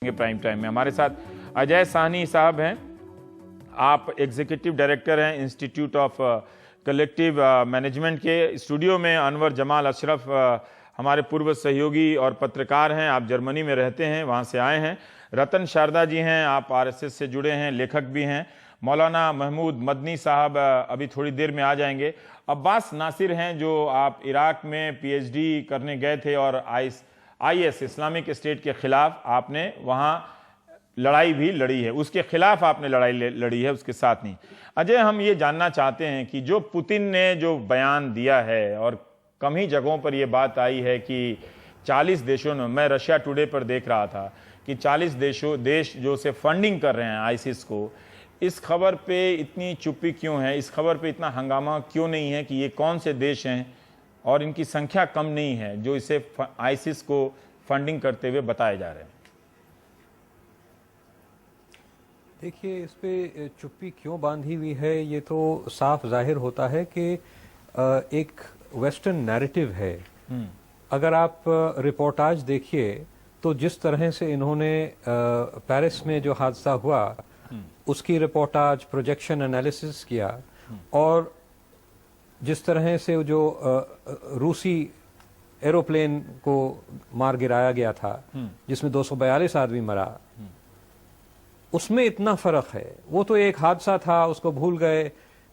Prime time में हमारे साथ अजय साहनी साहब हैं। आप एग्जीक्यूटिव डायरेक्टर हैं इंस्टीट्यूट ऑफ कलेक्टिव मैनेजमेंट के। स्टूडियो में अनवर जमाल अशरफ हमारे पूर्व सहयोगी और पत्रकार हैं। आप जर्मनी में रहते हैं, वहाँ से आए हैं। रतन शारदा जी हैं, आप आरएसएस से जुड़े हैं, लेखक भी हैं। मौलाना महमूद मदनी साहब अभी थोड़ी देर में आ जाएंगे। अब्बास नासिर हैं जो आप इराक में पीएचडी करने गए थे और आईएस इस्लामिक स्टेट के खिलाफ आपने वहाँ लड़ाई भी लड़ी है, उसके खिलाफ आपने लड़ाई लड़ी है, उसके साथ नहीं। अजय, हम ये जानना चाहते हैं कि जो पुतिन ने जो बयान दिया है और कम ही जगहों पर ये बात आई है कि 40 देशों ने, मैं रशिया टुडे पर देख रहा था कि 40 देश जो से फंडिंग कर रहे हैं आईसिस को, इस खबर पे इतनी चुप्पी क्यों है? इस खबर पे इतना हंगामा क्यों नहीं है कि ये कौन से देश हैं और इनकी संख्या कम नहीं है जो इसे आईसिस को फंडिंग करते हुए बताए जा रहे हैं? देखिए, इस पे चुप्पी क्यों बांधी हुई है ये तो साफ जाहिर होता है कि एक वेस्टर्न नैरेटिव है। अगर आप रिपोर्टाज देखिए तो जिस तरह से इन्होंने पेरिस में जो हादसा हुआ उसकी रिपोर्टाज, प्रोजेक्शन एनालिसिस किया और जिस तरह से जो रूसी एरोप्लेन को मार गिराया गया था जिसमें 242 आदमी मरा, उसमें इतना फर्क है। वो तो एक हादसा था, उसको भूल गए।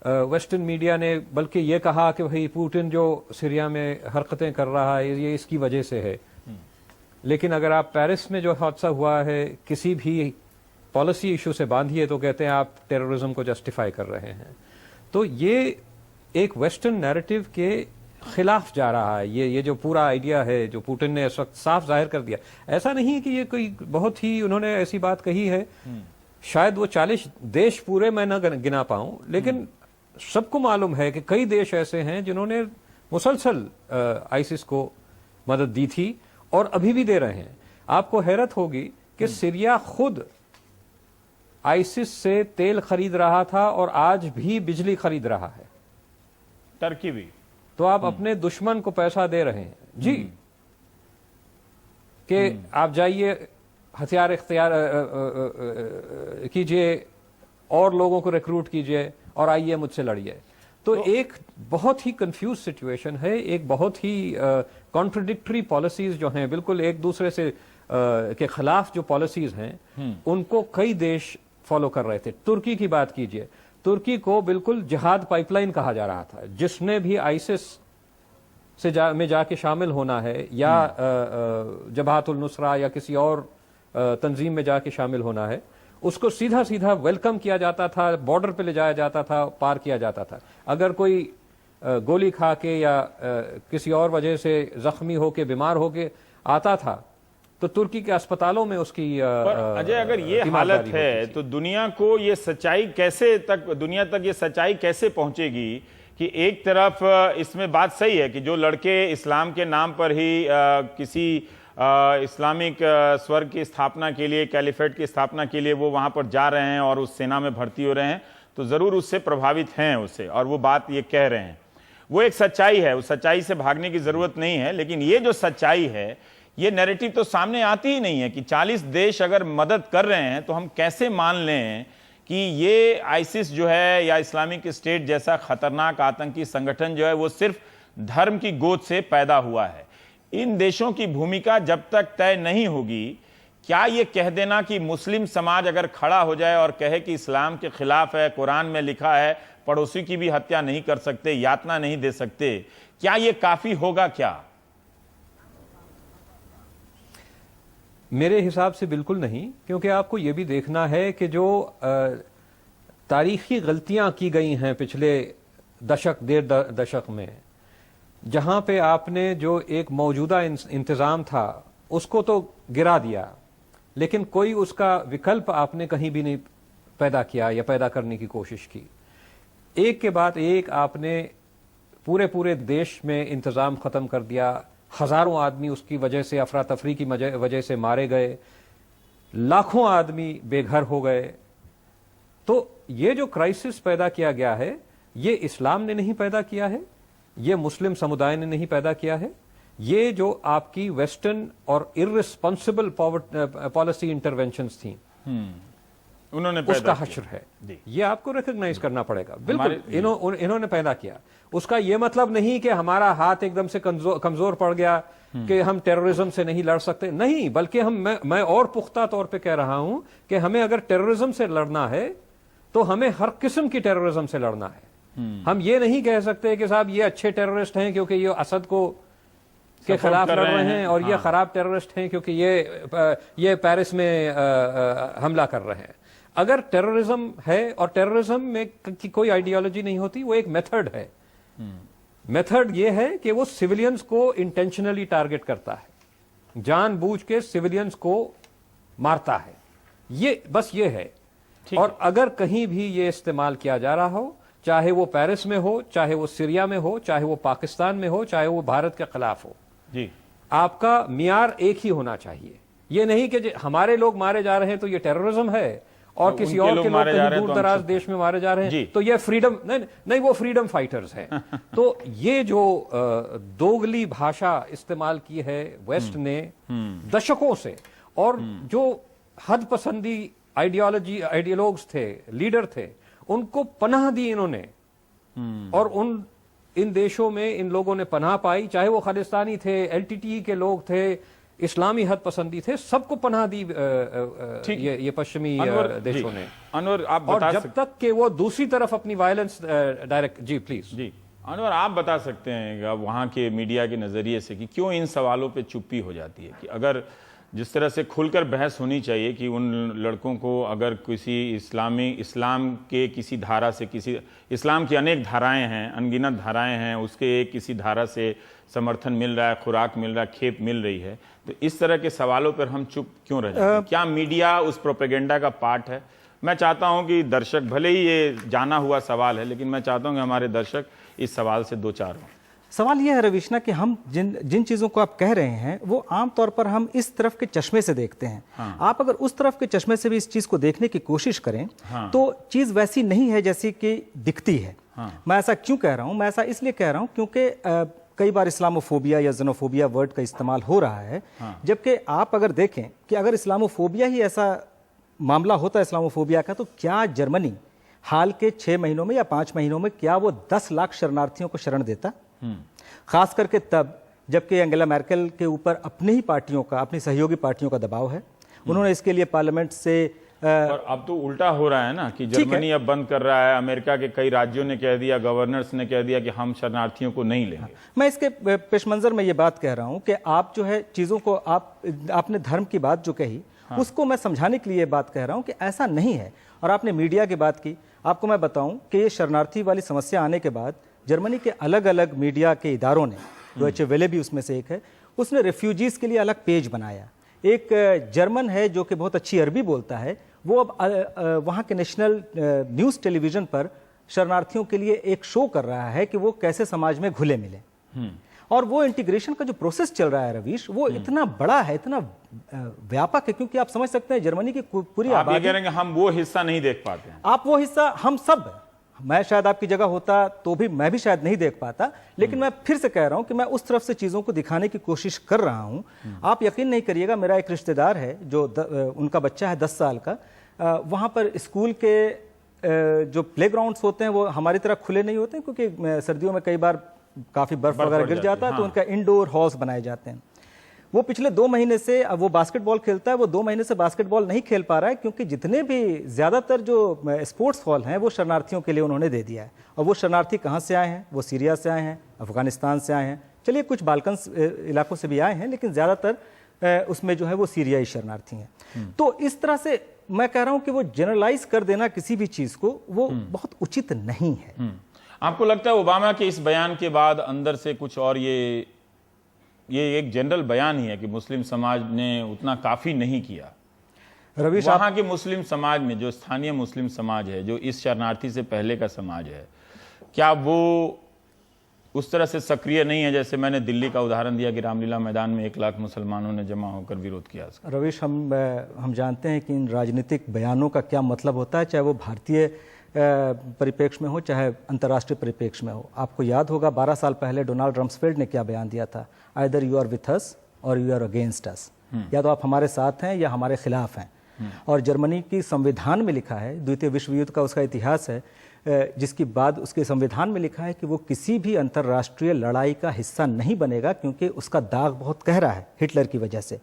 वेस्टर्न मीडिया ने बल्कि ये कहा कि भाई पुतिन जो सीरिया में हरकतें कर रहा है ये इसकी वजह से है। लेकिन अगर आप पेरिस में जो हादसा हुआ है किसी भी पॉलिसी इशू से बांधिए तो कहते हैं आप टेररिज्म को जस्टिफाई कर रहे हैं। तो ये एक वेस्टर्न नैरेटिव के खिलाफ जा रहा है। ये जो पूरा आइडिया है जो पुतिन ने इस वक्त साफ जाहिर कर दिया। ऐसा नहीं है कि ये कोई बहुत ही उन्होंने ऐसी बात कही है, शायद वो 40 देश पूरे मैं न गिना पाऊं, लेकिन सबको मालूम है कि कई देश ऐसे हैं जिन्होंने मुसलसल आईसिस को मदद दी थी और अभी भी दे रहे हैं। आपको हैरत होगी कि सीरिया खुद आईसिस से तेल खरीद रहा था और आज भी बिजली खरीद रहा है। टर्की भी। तो आप अपने दुश्मन को पैसा दे रहे हैं जी कि आप जाइए हथियार इख्तियार कीजिए और लोगों को रिक्रूट कीजिए और आइए मुझसे लड़िए। तो एक बहुत ही कंफ्यूज सिचुएशन है, एक बहुत ही कॉन्ट्रडिक्टरी पॉलिसीज जो हैं, बिल्कुल एक दूसरे से के खिलाफ जो पॉलिसीज हैं उनको कई देश फॉलो कर रहे थे। तुर्की की बात कीजिए, तुर्की को बिल्कुल जिहाद पाइपलाइन कहा जा रहा था। जिसने भी आईसिस से में जाके शामिल होना है या जबहातुल नुसरा या किसी और तंजीम में जाके शामिल होना है, उसको सीधा सीधा वेलकम किया जाता था, बॉर्डर पे ले जाया जाता था, पार किया जाता था। अगर कोई गोली खा के या किसी और वजह से जख्मी होके बीमार होके आता था तो तुर्की के अस्पतालों में उसकी पर अजय, अगर ये हालत है तो दुनिया को ये सच्चाई दुनिया तक ये सच्चाई कैसे पहुंचेगी कि एक तरफ इसमें बात सही है कि जो लड़के इस्लाम के नाम पर ही किसी इस्लामिक स्वर्ग की स्थापना के लिए, कैलिफेट की स्थापना के लिए वो वहां पर जा रहे हैं और उस सेना में भर्ती हो रहे हैं, तो जरूर उससे प्रभावित हैं उससे, और वो बात ये कह रहे हैं, वो एक सच्चाई है। उस सच्चाई से भागने की जरूरत नहीं है। लेकिन ये जो सच्चाई है, ये नैरेटिव तो सामने आती ही नहीं है कि 40 देश अगर मदद कर रहे हैं तो हम कैसे मान लें कि ये आईसिस जो है या इस्लामिक स्टेट जैसा खतरनाक आतंकी संगठन जो है वो सिर्फ धर्म की गोद से पैदा हुआ है। इन देशों की भूमिका जब तक तय नहीं होगी, क्या ये कह देना कि मुस्लिम समाज अगर खड़ा हो जाए और कहे कि इस्लाम के खिलाफ है, कुरान में लिखा है पड़ोसी की भी हत्या नहीं कर सकते, यातना नहीं दे सकते, क्या ये काफी होगा? क्या मेरे हिसाब से बिल्कुल नहीं, क्योंकि आपको यह भी देखना है कि जो तारीखी गलतियां की गई हैं पिछले डेढ़ दशक में, जहां पे आपने जो एक मौजूदा इंतजाम था उसको तो गिरा दिया, लेकिन कोई उसका विकल्प आपने कहीं भी नहीं पैदा किया या पैदा करने की कोशिश की। एक के बाद एक आपने पूरे देश में इंतजाम खत्म कर दिया। हजारों आदमी उसकी वजह से, अफरा तफरी की वजह से मारे गए, लाखों आदमी बेघर हो गए। तो ये जो क्राइसिस पैदा किया गया है, ये इस्लाम ने नहीं पैदा किया है, ये मुस्लिम समुदाय ने नहीं पैदा किया है, ये जो आपकी वेस्टर्न और इररिस्पॉन्सिबल पॉलिसी इंटरवेंशंस थी, उन्होंने उसका हश्र है। ये आपको रिकॉग्नाइज करना पड़ेगा। बिल्कुल इन्होंने पैदा किया। उसका ये मतलब नहीं कि हमारा हाथ एकदम से कमजोर पड़ गया कि हम टेररिज्म से नहीं लड़ सकते, नहीं, बल्कि मैं और पुख्ता तौर पे कह रहा हूं कि हमें अगर टेररिज्म से लड़ना है तो हमें हर किस्म की टेररिज्म से लड़ना है। हम ये नहीं कह सकते कि साहब ये अच्छे टेररिस्ट हैं क्योंकि ये असद को के खिलाफ लड़ रहे हैं और ये खराब टेररिस्ट हैं क्योंकि ये पेरिस में हमला कर रहे हैं। अगर टेररिज्म है, और टेररिज्म में की कोई आइडियोलॉजी नहीं होती, वो एक मेथड है। मेथड ये है कि वो सिविलियंस को इंटेंशनली टारगेट करता है, जानबूझ के सिविलियंस को मारता है, ये बस ये है। और अगर कहीं भी ये इस्तेमाल किया जा रहा हो, चाहे वो पेरिस में हो, चाहे वो सीरिया में हो, चाहे वो पाकिस्तान में हो, चाहे वो भारत के खिलाफ हो, जी, आपका मियार एक ही होना चाहिए। ये नहीं कि हमारे लोग मारे जा रहे हैं तो ये टेररिज्म है और किसी और के लोग कहीं दूर दराज देश में मारे जा रहे हैं तो ये फ्रीडम नहीं, वो फ्रीडम फाइटर्स हैं। तो ये जो दोगली भाषा इस्तेमाल की है वेस्ट ने दशकों से, और जो हद पसंदी आइडियोलॉग्स थे, लीडर थे, उनको पनाह दी इन्होंने, और इन देशों में इन लोगों ने पनाह पाई, चाहे वो खालिस्तानी थे, एलटीटी के लोग थे, इस्लामी हद पसंदी थे, सबको पनाह दी ये पश्चिमी देशों ने। अनवर, आप और जब तक कि वो दूसरी तरफ अपनी वायलेंस डायरेक्ट, जी प्लीज। जी अनवर, आप बता सकते हैं वहां के मीडिया के नजरिए से कि क्यों इन सवालों पे चुप्पी हो जाती है, कि अगर जिस तरह से खुलकर बहस होनी चाहिए कि उन लड़कों को अगर किसी इस्लाम के किसी धारा से, किसी इस्लाम की अनेक धाराएं हैं, अनगिनत धाराएं हैं, उसके किसी धारा से समर्थन मिल रहा है, खुराक मिल रहा है, खेप मिल रही है, तो इस तरह के सवालों पर हम चुप क्यों रह जाते हैं? क्या मीडिया उस प्रोपेगेंडा का पार्ट है? मैं चाहता हूं कि दर्शक, भले ही ये जाना हुआ सवाल है, लेकिन मैं चाहता हूं कि हमारे दर्शक इस सवाल से दो चार हों। सवाल यह है रवीशना कि हम जिन चीज़ों को आप कह रहे हैं वो आमतौर पर हम इस तरफ के चश्मे से देखते हैं। हाँ। आप अगर उस तरफ के चश्मे से भी इस चीज़ को देखने की कोशिश करें, हाँ, तो चीज़ वैसी नहीं है जैसी कि दिखती है। हाँ। मैं ऐसा क्यों कह रहा हूँ? मैं ऐसा इसलिए कह रहा हूँ क्योंकि कई बार इस्लामोफोबिया या जेनोफोबिया वर्ड का इस्तेमाल हो रहा है। हाँ। जबकि आप अगर देखें कि अगर इस्लामोफोबिया ही ऐसा मामला होता है इस्लामोफोबिया का, तो क्या जर्मनी हाल के 6 महीनों में या 5 महीनों में क्या वो 10 लाख शरणार्थियों को शरण देता? खास करके तब जबकि एंगेला मैर्केल के ऊपर अपनी ही पार्टियों का, अपनी सहयोगी पार्टियों का दबाव है। उन्होंने इसके लिए पार्लियामेंट से और अब तो उल्टा हो रहा है ना, कि जर्मनी अब बंद कर रहा है, अमेरिका के कई राज्यों ने कह दिया, गवर्नर्स ने कह दिया कि हम शरणार्थियों को नहीं लेंगे। मैं इसके पेशमंजर में ये बात कह रहा हूं कि आप जो है चीज़ों को, आपने धर्म की बात जो कही, हाँ, उसको मैं समझाने के लिए बात कह रहा हूं कि ऐसा नहीं है। और आपने मीडिया की बात की, आपको मैं बताऊं कि ये शरणार्थी वाली समस्या आने के बाद जर्मनी के अलग अलग मीडिया के इदारों ने, डॉयचे वेले भी उसमें से एक है, उसने रेफ्यूजीज के लिए अलग पेज बनाया। एक जर्मन है जो कि बहुत अच्छी अरबी बोलता है, वो अब वहाँ के नेशनल न्यूज़ टेलीविज़न पर शरणार्थियों के लिए एक शो कर रहा है कि वो कैसे समाज में घुले मिले। और वो इंटीग्रेशन का जो प्रोसेस चल रहा है रवीश, वो इतना बड़ा है, इतना व्यापक है, क्योंकि आप समझ सकते हैं जर्मनी की पूरी आबादी, आप ये कह रहे हैं कि हम वो हिस्सा नहीं देख पाते हैं। आप वो हिस्सा, हम सब, मैं शायद आपकी जगह होता तो भी मैं भी शायद नहीं देख पाता, लेकिन मैं फिर से कह रहा हूं कि मैं उस तरफ से चीज़ों को दिखाने की कोशिश कर रहा हूं। आप यकीन नहीं करिएगा, मेरा एक रिश्तेदार है जो उनका बच्चा है 10 साल का, वहां पर स्कूल के जो प्लेग्राउंड्स होते हैं वो हमारी तरह खुले नहीं होते, क्योंकि सर्दियों में कई बार काफ़ी बर्फ वगैरह गिर जाता है। हाँ। तो उनका इंडोर हॉल्स बनाए जाते हैं। वो पिछले 2 महीने से, अब वो बास्केटबॉल खेलता है, वो 2 महीने से बास्केटबॉल नहीं खेल पा रहा है, क्योंकि जितने भी ज़्यादातर जो स्पोर्ट्स हॉल हैं वो शरणार्थियों के लिए उन्होंने दे दिया है। और वो शरणार्थी कहाँ से आए हैं? वो सीरिया से आए हैं, अफगानिस्तान से आए हैं, चलिए कुछ बाल्कन इलाकों से भी आए हैं, लेकिन ज़्यादातर उसमें जो है वो सीरियाई शरणार्थी हैं। तो इस तरह से मैं कह रहा हूँ कि वो जनरलाइज कर देना किसी भी चीज़ को, वो बहुत उचित नहीं है। आपको लगता है ओबामा के इस बयान के बाद अंदर से कुछ और, ये एक जनरल बयान ही है कि मुस्लिम समाज ने उतना काफी नहीं किया? रवीश, वहां के मुस्लिम समाज में, जो स्थानीय मुस्लिम समाज है, जो इस शरणार्थी से पहले का समाज है, क्या वो उस तरह से सक्रिय नहीं है? जैसे मैंने दिल्ली का उदाहरण दिया कि रामलीला मैदान में 1 लाख मुसलमानों ने जमा होकर विरोध किया। रवीश, हम जानते हैं कि इन राजनीतिक बयानों का क्या मतलब होता है, चाहे वो भारतीय परिप्रेक्ष्य में हो चाहे अंतर्राष्ट्रीय परिप्रेक्ष्य में हो। आपको याद होगा 12 साल पहले डोनाल्ड रम्सफेल्ड ने क्या बयान दिया था, either you are with us or you are against us, या तो आप हमारे साथ हैं या हमारे खिलाफ हैं। और जर्मनी की संविधान में लिखा है, द्वितीय विश्व युद्ध का उसका इतिहास है, जिसके बाद उसके संविधान में लिखा है कि वो किसी भी अंतर्राष्ट्रीय लड़ाई का हिस्सा नहीं बनेगा, क्योंकि उसका दाग बहुत गहरा है हिटलर की वजह से।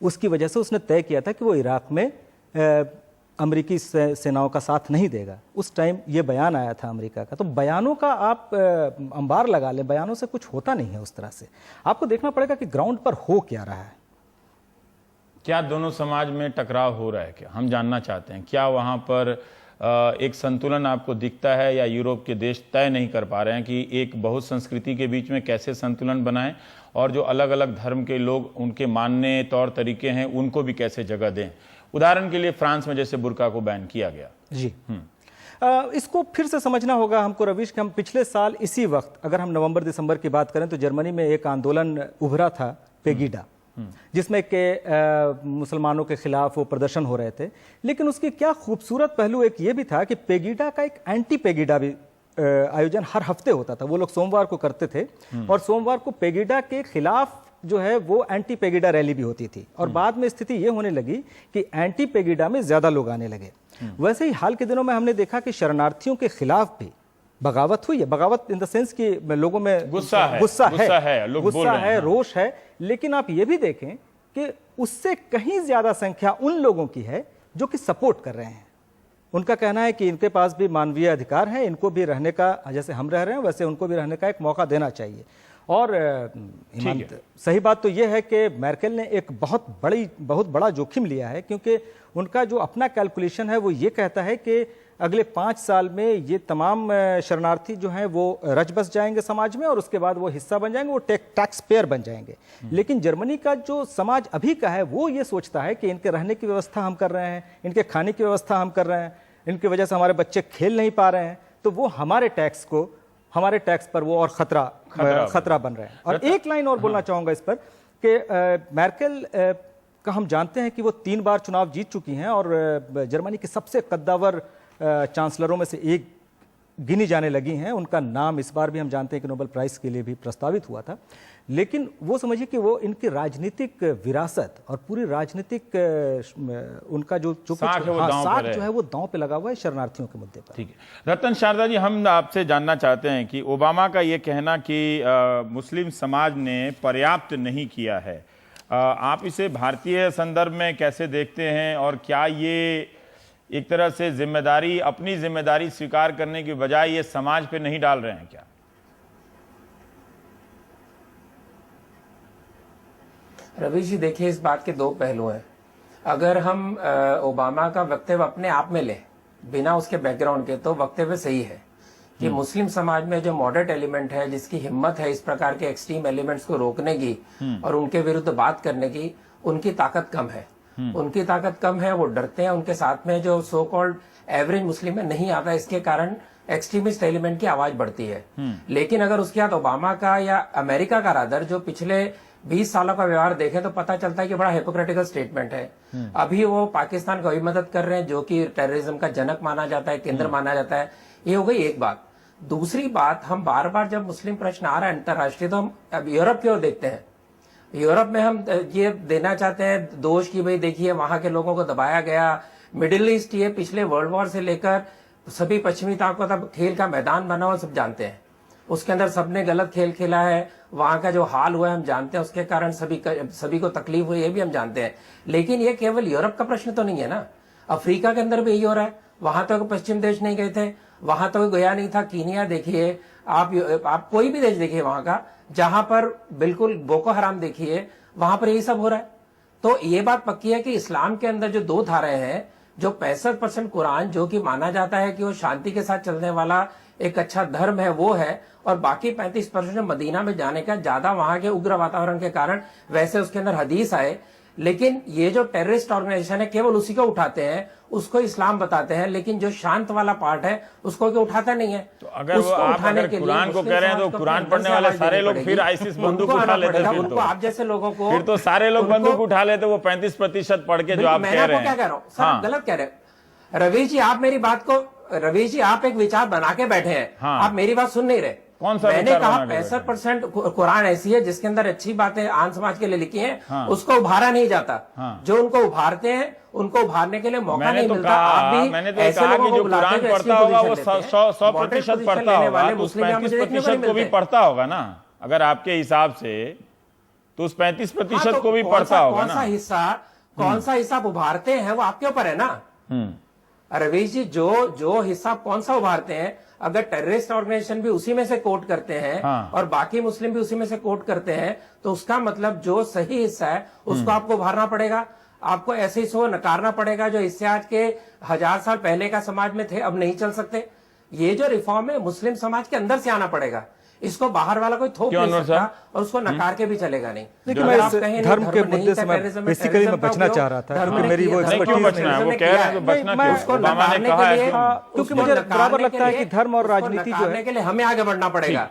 उसकी वजह से उसने तय किया था कि वो इराक में अमेरिकी सेनाओं का साथ नहीं देगा। उस टाइम ये बयान आया था अमेरिका का। तो बयानों का आप अंबार लगा लें, बयानों से कुछ होता नहीं है उस तरह से। आपको देखना पड़ेगा कि ग्राउंड पर हो क्या रहा है। क्या दोनों समाज में टकराव हो रहा है, क्या हम जानना चाहते हैं। क्या वहाँ पर एक संतुलन आपको दिखता है, या यूरोप के देश तय नहीं कर पा रहे हैं कि एक बहुत संस्कृति के बीच में कैसे संतुलन बनाएं, और जो अलग अलग धर्म के लोग, उनके मानने तौर तरीके हैं, उनको भी कैसे जगह दें। उदाहरण के लिए फ्रांस में जैसे बुर्का को बैन किया गया। जी, इसको फिर से समझना होगा हमको रवीश कि हम पिछले साल इसी वक्त, अगर हम नवंबर दिसंबर की बात करें, तो जर्मनी में एक आंदोलन उभरा था पेगीडा, जिसमें के मुसलमानों के खिलाफ वो प्रदर्शन हो रहे थे। लेकिन उसके क्या खूबसूरत पहलू एक ये भी था कि पेगीडा का एक एंटी पेगीडा भी आयोजन हर हफ्ते होता था। वो लोग सोमवार को करते थे, और सोमवार को पेगीडा के खिलाफ जो है वो एंटी पेगीडा रैली भी होती थी। और बाद में स्थिति ये होने लगी कि एंटी पेगीडा में ज्यादा लोग आने लगे। वैसे ही हाल के दिनों में हमने देखा कि शरणार्थियों के खिलाफ भी बगावत हुई है। बगावत इन द सेंस कि लोगों में गुस्सा है, रोष है। लेकिन आप ये भी देखें कि उससे कहीं ज्यादा संख्या उन लोगों की है जो कि सपोर्ट कर रहे हैं। उनका कहना है कि इनके पास भी मानवीय अधिकार है, इनको भी रहने का, जैसे हम रह रहे हैं वैसे उनको भी रहने का एक मौका देना चाहिए। और सही बात तो यह है कि मेर्केल ने एक बहुत बड़ा जोखिम लिया है, क्योंकि उनका जो अपना कैलकुलेशन है वो ये कहता है कि अगले 5 साल में ये तमाम शरणार्थी जो हैं वो रच बस जाएंगे समाज में, और उसके बाद वो हिस्सा बन जाएंगे, वो टैक्स पेयर बन जाएंगे। लेकिन जर्मनी का जो समाज अभी का है वो ये सोचता है कि इनके रहने की व्यवस्था हम कर रहे हैं, इनके खाने की व्यवस्था हम कर रहे हैं, इनकी वजह से हमारे बच्चे खेल नहीं पा रहे हैं, तो वो हमारे टैक्स पर वो और खतरा बन रहे हैं। और एक लाइन और बोलना चाहूंगा इस पर कि मेर्केल का हम जानते हैं कि वो 3 बार चुनाव जीत चुकी हैं, और जर्मनी के सबसे कद्दावर चांसलरों में से एक गिनी जाने लगी हैं। उनका नाम इस बार भी हम जानते हैं कि नोबेल प्राइज के लिए भी प्रस्तावित हुआ था। लेकिन वो समझिए कि वो इनकी राजनीतिक विरासत और पूरी राजनीतिक उनका जो साख जो है वो दांव पे लगा हुआ है शरणार्थियों के मुद्दे पर। ठीक है रतन शारदा जी, हम आपसे जानना चाहते हैं कि ओबामा का ये कहना कि मुस्लिम समाज ने पर्याप्त नहीं किया है, आप इसे भारतीय संदर्भ में कैसे देखते हैं, और क्या ये एक तरह से अपनी जिम्मेदारी स्वीकार करने की बजाय ये समाज पे नहीं डाल रहे हैं क्या? रवि जी देखिए, इस बात के 2 पहलू हैं। अगर हम ओबामा का वक्तव्य अपने आप में लें बिना उसके बैकग्राउंड के, तो वक्तव्य सही है कि मुस्लिम समाज में जो मॉडरेट एलिमेंट है, जिसकी हिम्मत है इस प्रकार के एक्सट्रीम एलिमेंट्स को रोकने की और उनके विरुद्ध बात करने की, उनकी ताकत कम है। उनकी ताकत कम है, वो डरते हैं। उनके साथ में जो सो कॉल्ड एवरेज मुस्लिम में नहीं आता, इसके कारण एक्सट्रीमिस्ट एलिमेंट की आवाज बढ़ती है। लेकिन अगर उसके बाद ओबामा का या अमेरिका का रादर जो पिछले 20 सालों का व्यवहार देखें, तो पता चलता है कि बड़ा हिपोक्रेटिकल स्टेटमेंट है। अभी वो पाकिस्तान को भी मदद कर रहे हैं, जो कि टेररिज्म का जनक माना जाता है, केंद्र माना जाता है। ये हो गई एक बात। दूसरी बात, हम बार बार जब मुस्लिम प्रश्न आ रहा है अंतर्राष्ट्रीय, तो हम अब यूरोप की ओर देखते हैं। यूरोप में हम ये देना चाहते हैं दोष की भाई देखिए वहां के लोगों को दबाया गया। मिडिल ईस्ट ये पिछले वर्ल्ड वॉर से लेकर सभी पश्चिमी ताकतों तक खेल का मैदान बना हुआ, सब जानते हैं। उसके अंदर सबने गलत खेल खेला है, वहां का जो हाल हुआ है हम जानते हैं, उसके कारण सभी को तकलीफ हुई है भी हम जानते हैं। लेकिन ये केवल यूरोप का प्रश्न तो नहीं है ना, अफ्रीका के अंदर भी यही हो रहा है। वहां तो पश्चिम देश नहीं गए थे, वहां तो गया नहीं था। कीनिया देखिए, आप कोई भी देश देखिए वहां का, जहां पर बिल्कुल बोको हराम देखिए, वहां पर यही सब हो रहा है। तो ये बात पक्की है कि इस्लाम के अंदर जो 2 धाराएं हैं, जो 65% कुरान जो कि माना जाता है कि वो शांति के साथ चलने वाला एक अच्छा धर्म है, वो है, और बाकी 35% मदीना में जाने का ज्यादा वहां के उग्र वातावरण के कारण वैसे उसके अंदर हदीस आए। लेकिन ये जो टेररिस्ट ऑर्गेनाइजेशन है केवल उसी को उठाते हैं, उसको इस्लाम बताते हैं, लेकिन जो शांत वाला पार्ट है उसको क्यों उठाता नहीं है। तो अगर वो आप अगर कुरान को कह रहे हैं, तो कुरान पढ़ने वाले सारे लोग फिर आईसिस बंदूक उठा लेते हैं। उनको आप जैसे लोगों को फिर तो सारे लोग बंदूक उठा लेते, वो 35% पढ़ के जो आप कह रहे हैं। क्या कह रहा हूँ सर, गलत कह रहे हैं रवि जी। आप मेरी बात को रवीश जी आप एक विचार बना के बैठे हैं। हाँ। आप मेरी बात सुन नहीं रहे। कौन सा मैंने विचार कहा बना के बैठे? 65% कुरान ऐसी है जिसके अंदर अच्छी बातें आन समाज के लिए लिखी हैं। हाँ। उसको उभारा नहीं जाता। हाँ। जो उनको उभारते हैं उनको उभारने के लिए मौका मैंने नहीं तो मिलता। कहा, आप भी मैंने तो ऐसे कहा लोगों कि को जो बुलाते कुरान हैं जो अच्छी पढ़ता होगा वो पोजीशन लेते हैं। 100% Moderate पढ़ता लेने होगा, वाले तो उस मुस्लिम यहाँ मुझे देखने को 35% नहीं को भी मिलते। पढ़ता होगा ना। अगर आपके हिसाब से तो उस 35% हाँ, तो को भी कौन पढ़ता सा- होगा कौन सा ना। हिस्सा आप उभारते हैं वो आपके ऊपर है ना। रवीश जी जो हिस्सा कौन सा उभारते हैं, अगर टेररिस्ट ऑर्गेनाइजेशन भी उसी में से कोट करते हैं हाँ। और बाकी मुस्लिम भी उसी में से कोट करते हैं, तो उसका मतलब जो सही हिस्सा है उसको आपको उभारना पड़ेगा। आपको ऐसे ही सो नकारना पड़ेगा जो इससे आज के 1000 साल पहले का समाज में थे अब नहीं चल सकते। ये जो रिफॉर्म है मुस्लिम समाज के अंदर से आना पड़ेगा। इसको बाहर वाला कोई थोप क्यों नहीं अनवर सकता साहब? और उसको नकार के भी चलेगा नहीं। देखिए, अगर मैं आप इस कहें नहीं, धर्म के नहीं मुद्दे था, से मैं terrorism में बेसिकली मैं terrorism का बचना उपयोग चाह रहा था, धर्म क्योंकि ने मेरी किया। वो धर्म नहीं, क्यों expertise बचना है? नहीं वो है। कह रहे हैं तो बचना मैं- क्यों? उसको ओबामा ने नकारने कहा के है लिए- कि क्योंकि उसको मुझे नकारने बराबर के लगता है लिए- कि धर्म और उसको राजनीति जो नकारने है, के लिए हमें आगे बढ़ना पड़ेगा।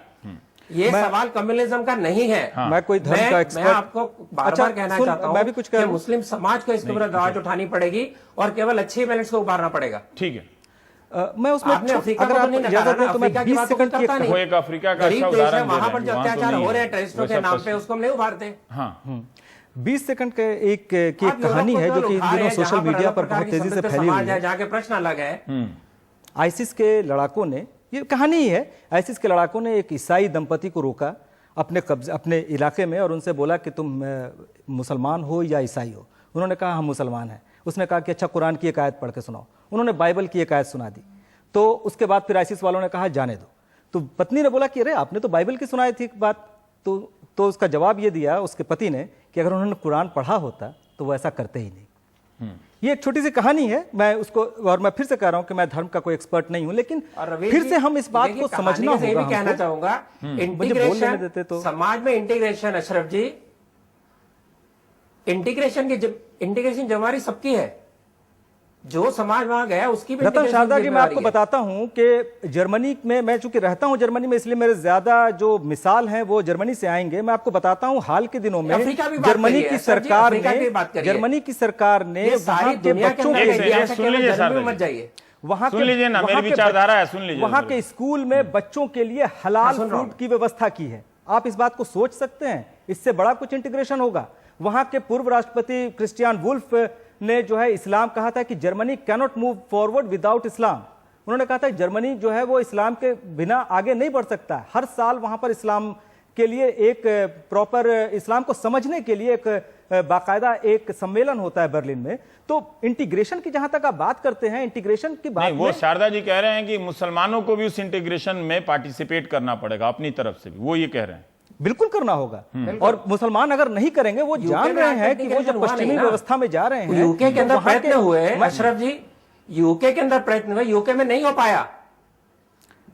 ये सवाल कम्युनिज्म का नहीं है। मैं कोई धर्म का मैं एक्सपर्ट आपको बार बार कहना सुन, चाहता हूँ मैं भी कुछ कह कि रहा हूं। मुस्लिम समाज को इसके ऊपर आवाज उठानी पड़ेगी और केवल अच्छे बैलेंस को उभारना पड़ेगा। ठीक है, मैं उसमें आपने अफ्रीका अगर को आप तो नहीं इजाजत नकारा ना, दें तो मैं अफ्रीका की 20 बात तो सेकंड की करता एक नहीं। वो एक अफ्रीका का गरीब अच्छा देश है, उदाहरण दे वहां रहे पर हैं, जो वहां तो अत्याचार नहीं हो रहे है। हैं टेररिस्टों वो के सब नाम पे पश्चिम- उसको हम नहीं उभारते। हाँ 20 सेकंड के एक की आप एक कहानी यूरोप है को जो तो कि इन उठा रहे दिनों हैं, सोशल जहां पर मीडिया अलग पर प्रकार बहुत की तेजी से समृद्ध फैली समाज हुई है, है। जहाँ के प्रश्न अलग है। आईसिस के लड़ाकों ने, ये कहानी ही है, आईसिस के लड़ाकों ने एक ईसाई दंपति को रोका अपने इलाके में और उनसे बोला कि तुम मुसलमान हो या ईसाई हो। उन्होंने कहा हम मुसलमान हैं। उसने कहा कि अच्छा कुरान की एक आयत पढ़ के सुनाओ। उन्होंने बाइबल की एक आयत सुना दी। तो उसके बाद फिर आईसिस वालों ने कहा जाने दो। तो पत्नी ने बोला कि अरे आपने तो बाइबल की सुनाई थी बात। तो उसका जवाब ये दिया उसके पति ने कि अगर उन्होंने कुरान पढ़ा होता तो वो ऐसा करते ही नहीं। ये एक छोटी सी कहानी है। मैं उसको, और मैं फिर से कह रहा हूं कि मैं धर्म का कोई एक्सपर्ट नहीं हूं, लेकिन फिर से हम इस बात को समझना होगा। ये भी कहना चाहूंगा, मुझे बोलने देते तो। समाज में इंटीग्रेशन, अशरफ जी, इंटीग्रेशन जिम्मेवारी सबकी है। जो समाज वहां गया उसकी भी रतन शारदा जी, मैं आपको जिम्मेवारी है। बताता हूं कि जर्मनी में, मैं चूंकि रहता हूं जर्मनी में, इसलिए मेरे ज्यादा जो मिसाल हैं वो जर्मनी से आएंगे। मैं आपको बताता हूं हाल के दिनों में अफ्रीका भी बात जर्मनी करिए, की सर जी, सरकार अफ्रीका की ने बात करिए। वहां ये सारी के दुनिया के बच्चों अंदर के एक लिए सेकंड, सुन लीजिए जर्मनी शारदा में मत जी। जाइए। वहां सुन लीजिए ना, मेरी वहां के विचारधारा है, सुन लीजिए वहां जरा। के स्कूल में बच्चों के लिए हलाल सुन रहा हूं। फूड की व्यवस्था की है। आप इस बात को सोच सकते हैं? इससे बड़ा कुछ इंटीग्रेशन होगा। वहां के पूर्व राष्ट्रपति क्रिस्टियन वुल्फ ने जो है इस्लाम कहा था कि Germany cannot move forward without Islam. उन्होंने कहा था जर्मनी जो है वो इस्लाम के बिना आगे नहीं बढ़ सकता। हर साल वहां पर इस्लाम के लिए एक प्रॉपर, इस्लाम को समझने के लिए एक बाकायदा एक सम्मेलन होता है बर्लिन में। तो इंटीग्रेशन की जहां तक आप बात करते हैं, इंटीग्रेशन की बात नहीं, वो में, शारदा जी कह रहे हैं कि मुसलमानों को भी उस इंटीग्रेशन में पार्टिसिपेट करना पड़ेगा अपनी तरफ से भी, वो ये कह रहे हैं। बिल्कुल करना होगा। और मुसलमान अगर नहीं करेंगे, वो जान रहे हैं कि वो जो पश्चिमी व्यवस्था में जा रहे हैं, यूके के अंदर वहां प्रयत्न हुए अशरफ जी, यूके के अंदर प्रयत्न हुए, यूके में नहीं हो पाया।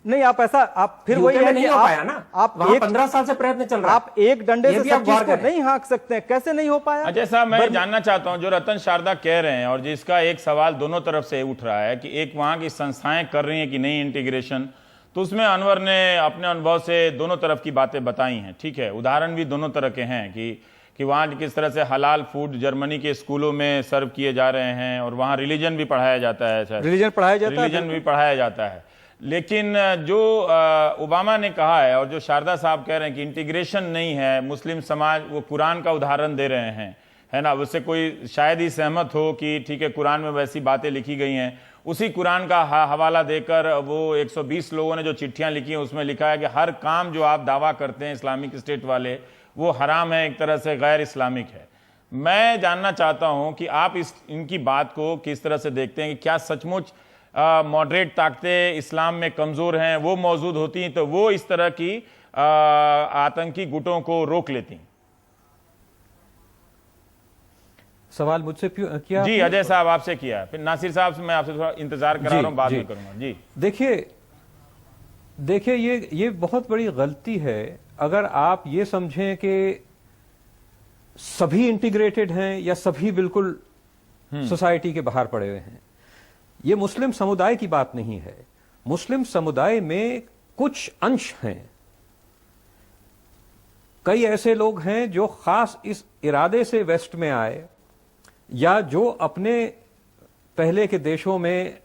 नहीं, आप ऐसा, आप फिर वही यूके में है नहीं कि हो पाया ना, आप वहां एक 15 साल से प्रयत्न चल रहा है। आप एक डंडे ये से भी सब आप गौर चीज को करें। नहीं हाँक सकते हैं। कैसे नहीं हो पाया? अजय साहब, मैं जानना चाहता हूं, जो रतन शारदा कह रहे हैं और जिसका एक सवाल दोनों तरफ से उठ रहा है कि एक वहां की संस्थाएं कर रही हैं कि नहीं इंटीग्रेशन, तो उसमें अनवर ने अपने अनुभव से दोनों तरफ की बातें बताई हैं। ठीक है, उदाहरण भी दोनों तरह के हैं कि वहाँ किस तरह से हलाल फूड जर्मनी के स्कूलों में सर्व किए जा रहे हैं और वहाँ रिलीजन भी पढ़ाया जाता है, शायद रिलीजन पढ़ाया जाता है, रिलीजन भी पढ़ाया जाता है। लेकिन जो ओबामा ने कहा है और जो शारदा साहब कह रहे हैं कि इंटीग्रेशन नहीं है, मुस्लिम समाज, वो कुरान का उदाहरण दे रहे हैं, है ना, उससे कोई शायद ही सहमत हो कि ठीक है कुरान में वैसी बातें लिखी गई हैं। उसी कुरान का हवाला देकर वो 120 लोगों ने जो चिट्ठियां लिखी हैं उसमें लिखा है कि हर काम जो आप दावा करते हैं इस्लामिक स्टेट वाले, वो हराम है, एक तरह से गैर इस्लामिक है। मैं जानना चाहता हूं कि आप इनकी बात को किस तरह से देखते हैं कि क्या सचमुच मॉडरेट ताकतें इस्लाम में कमजोर हैं, वो मौजूद होती तो वो इस तरह की आतंकी गुटों को रोक लेती? सवाल मुझसे किया जी अजय साहब आपसे किया है, फिर नासिर साहब से मैं आपसे थोड़ा इंतजार करा रहा हूं, बाद में करूंगा। जी देखिए ये बहुत बड़ी गलती है अगर आप ये समझें कि सभी इंटीग्रेटेड हैं या सभी बिल्कुल सोसाइटी के बाहर पड़े हुए हैं। ये मुस्लिम समुदाय की बात नहीं है। मुस्लिम समुदाय में कुछ अंश हैं, कई ऐसे लोग हैं जो खास इस इरादे से वेस्ट में आए या जो अपने पहले के देशों में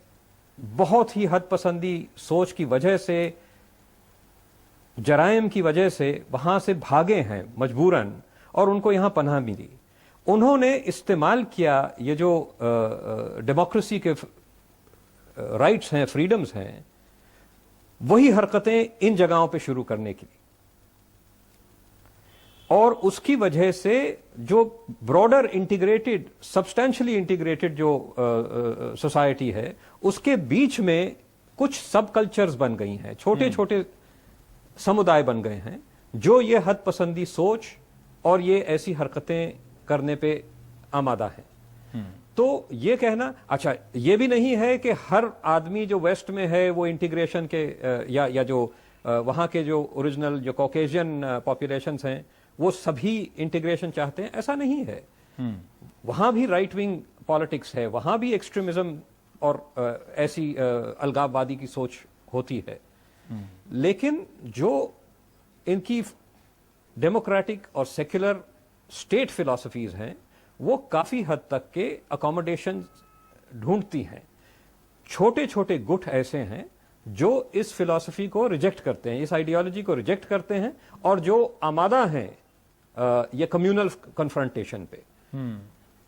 बहुत ही हद पसंदी सोच की वजह से, जराइम की वजह से वहां से भागे हैं मजबूरन और उनको यहां पनाह मिली। उन्होंने इस्तेमाल किया ये जो डेमोक्रेसी के राइट्स हैं, फ्रीडम्स हैं, वही हरकतें इन जगहों पे शुरू करने की, और उसकी वजह से जो ब्रॉडर इंटीग्रेटेड, सब्सटेंशियली इंटीग्रेटेड जो सोसाइटी है, उसके बीच में कुछ सब कल्चर्स बन गई हैं, छोटे छोटे समुदाय बन गए हैं जो ये हद पसंदी सोच और ये ऐसी हरकतें करने पे आमादा है। तो ये कहना, अच्छा ये भी नहीं है कि हर आदमी जो वेस्ट में है वो इंटीग्रेशन के या जो वहां के जो ओरिजिनल जो कॉकेशियन पॉपुलेशंस हैं वो सभी इंटीग्रेशन चाहते हैं, ऐसा नहीं है। वहां भी राइट विंग पॉलिटिक्स है, वहां भी एक्सट्रीमिज्म और ऐसी अलगाववादी की सोच होती है। लेकिन जो इनकी डेमोक्रेटिक और सेक्युलर स्टेट फिलॉसफीज हैं वो काफी हद तक के अकोमोडेशन ढूंढती हैं। छोटे छोटे गुट ऐसे हैं जो इस फिलॉसफी को रिजेक्ट करते हैं, इस आइडियोलॉजी को रिजेक्ट करते हैं और जो आमादा हैं ये कम्युनल कन्फ्रंटेशन पे।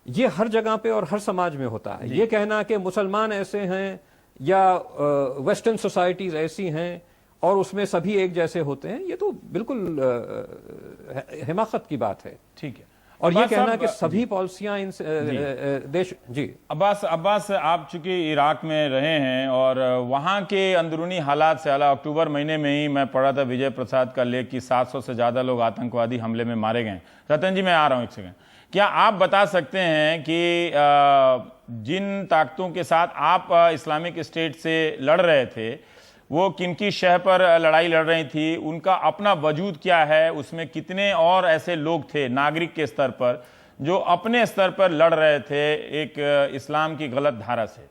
ये हर जगह पे और हर समाज में होता है। ये कहना कि मुसलमान ऐसे हैं या वेस्टर्न सोसाइटीज ऐसी हैं और उसमें सभी एक जैसे होते हैं, ये तो बिल्कुल हिमाकत की बात है। ठीक है। और ये कहना कि सभी पॉलिसियां इन देश, जी अब्बास, आप चूंकि इराक में रहे हैं और वहां के अंदरूनी हालात से आला, अक्टूबर महीने में ही मैं पढ़ा था विजय प्रसाद का लेख कि 700 से ज्यादा लोग आतंकवादी हमले में मारे गए। रतन जी, मैं आ रहा हूं एक सेकंड। क्या आप बता सकते हैं कि जिन ताकतों के साथ आप इस्लामिक स्टेट से लड़ रहे थे वो किनकी शह पर लड़ाई लड़ रही थी, उनका अपना वजूद क्या है, उसमें कितने और ऐसे लोग थे नागरिक के स्तर पर जो अपने स्तर पर लड़ रहे थे एक इस्लाम की गलत धारा से?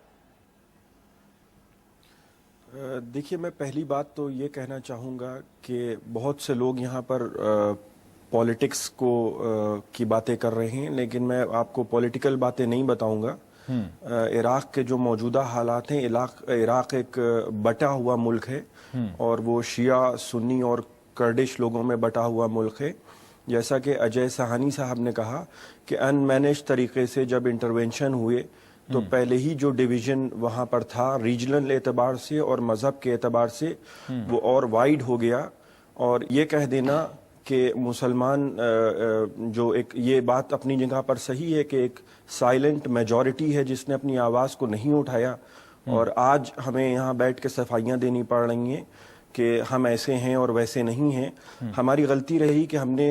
देखिए, मैं पहली बात तो ये कहना चाहूँगा कि बहुत से लोग यहाँ पर पॉलिटिक्स की बातें कर रहे हैं, लेकिन मैं आपको पॉलिटिकल बातें नहीं बताऊंगा। इराक के जो मौजूदा हालात हैं, इराक एक बटा हुआ मुल्क है और वो शिया, सुन्नी और कर्दिश लोगों में बटा हुआ मुल्क है। जैसा कि अजय साहनी साहब ने कहा कि अनमैनेज तरीके से जब इंटरवेंशन हुए तो पहले ही जो डिवीजन वहाँ पर था रीजनल एतबार से और मजहब के एतबार से वो और वाइड हो गया। और ये कह देना कि मुसलमान जो एक, ये बात अपनी जगह पर सही है कि एक साइलेंट मेजॉरिटी है जिसने अपनी आवाज़ को नहीं उठाया और आज हमें यहाँ बैठ के सफाइयाँ देनी पड़ रही हैं कि हम ऐसे हैं और वैसे नहीं हैं। हमारी गलती रही कि हमने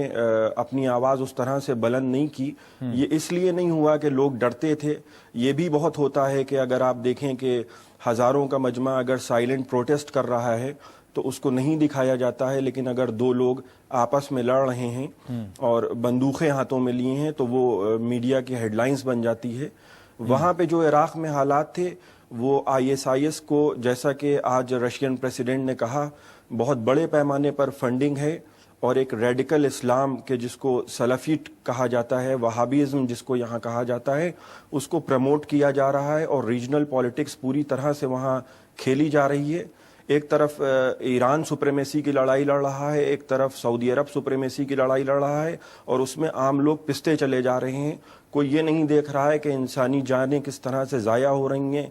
अपनी आवाज़ उस तरह से बुलंद नहीं की। ये इसलिए नहीं हुआ कि लोग डरते थे। ये भी बहुत होता है कि अगर आप देखें कि हज़ारों का मजमा अगर साइलेंट प्रोटेस्ट कर रहा है तो उसको नहीं दिखाया जाता है, लेकिन अगर दो लोग आपस में लड़ रहे हैं और बंदूकें हाथों में लिए हैं तो वो मीडिया की हेडलाइंस बन जाती है। वहाँ पे जो इराक में हालात थे वो ISIS को, जैसा कि आज रशियन प्रेसिडेंट ने कहा, बहुत बड़े पैमाने पर फंडिंग है और एक रेडिकल इस्लाम के जिसको सलफीट कहा जाता है, वहाबिज्म जिसको यहाँ कहा जाता है, उसको प्रमोट किया जा रहा है और रीजनल पॉलिटिक्स पूरी तरह से वहाँ खेली जा रही है। एक तरफ ईरान सुप्रीमेसी की लड़ाई लड़ रहा है, एक तरफ सऊदी अरब सुप्रीमेसी की लड़ाई लड़ रहा है और उसमें आम लोग पिसते चले जा रहे हैं। कोई ये नहीं देख रहा है कि इंसानी जानें किस तरह से ज़ाया हो रही हैं।